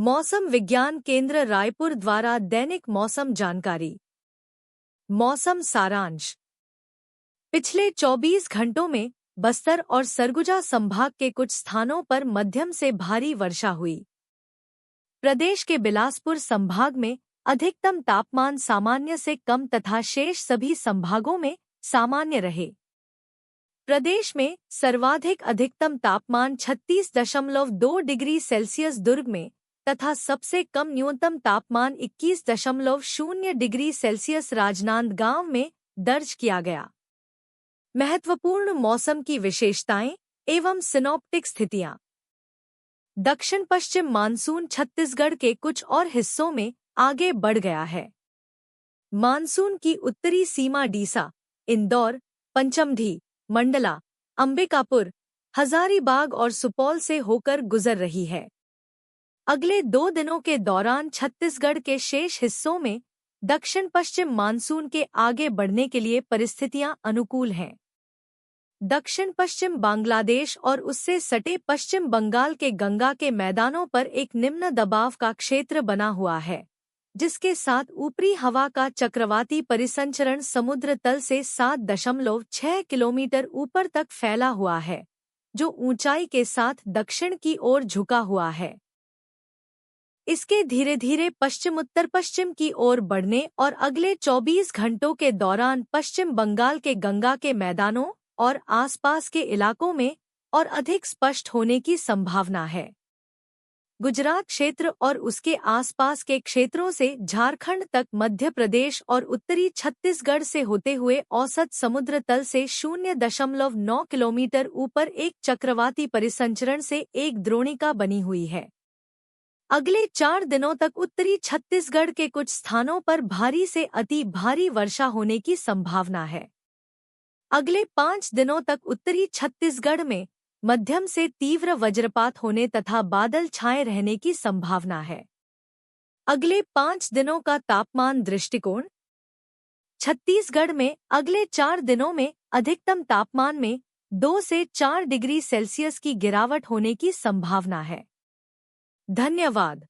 मौसम विज्ञान केंद्र रायपुर द्वारा दैनिक मौसम जानकारी। मौसम सारांश। पिछले 24 घंटों में बस्तर और सरगुजा संभाग के कुछ स्थानों पर मध्यम से भारी वर्षा हुई। प्रदेश के बिलासपुर संभाग में अधिकतम तापमान सामान्य से कम तथा शेष सभी संभागों में सामान्य रहे। प्रदेश में सर्वाधिक अधिकतम तापमान 36.2 डिग्री सेल्सियस दुर्ग में तथा सबसे कम न्यूनतम तापमान 21.0 डिग्री सेल्सियस राजनांदगांव में दर्ज किया गया। महत्वपूर्ण मौसम की विशेषताएं एवं सिनॉप्टिक स्थितियां। दक्षिण पश्चिम मानसून छत्तीसगढ़ के कुछ और हिस्सों में आगे बढ़ गया है। मानसून की उत्तरी सीमा डीसा, इंदौर, पंचमढ़ी, मंडला, अंबिकापुर, हजारीबाग और सुपौल से होकर गुजर रही है। अगले 2 दिनों के दौरान छत्तीसगढ़ के शेष हिस्सों में दक्षिण पश्चिम मानसून के आगे बढ़ने के लिए परिस्थितियां अनुकूल हैं। दक्षिण पश्चिम बांग्लादेश और उससे सटे पश्चिम बंगाल के गंगा के मैदानों पर एक निम्न दबाव का क्षेत्र बना हुआ है, जिसके साथ ऊपरी हवा का चक्रवाती परिसंचरण समुद्र तल से 7.6 किलोमीटर ऊपर तक फैला हुआ है, जो ऊंचाई के साथ दक्षिण की ओर झुका हुआ है। इसके धीरे धीरे पश्चिम उत्तर पश्चिम की ओर बढ़ने और अगले 24 घंटों के दौरान पश्चिम बंगाल के गंगा के मैदानों और आसपास के इलाकों में और अधिक स्पष्ट होने की संभावना है। गुजरात क्षेत्र और उसके आसपास के क्षेत्रों से झारखंड तक, मध्य प्रदेश और उत्तरी छत्तीसगढ़ से होते हुए औसत समुद्र तल से 0.9 किलोमीटर ऊपर एक चक्रवाती परिसंचरण से एक द्रोणिका बनी हुई है। अगले 4 दिनों तक उत्तरी छत्तीसगढ़ के कुछ स्थानों पर भारी से अति भारी वर्षा होने की संभावना है। अगले 5 दिनों तक उत्तरी छत्तीसगढ़ में मध्यम से तीव्र वज्रपात होने तथा बादल छाए रहने की संभावना है। अगले 5 दिनों का तापमान दृष्टिकोण। छत्तीसगढ़ में अगले 4 दिनों में अधिकतम तापमान में 2 से 4 डिग्री सेल्सियस की गिरावट होने की संभावना है। धन्यवाद।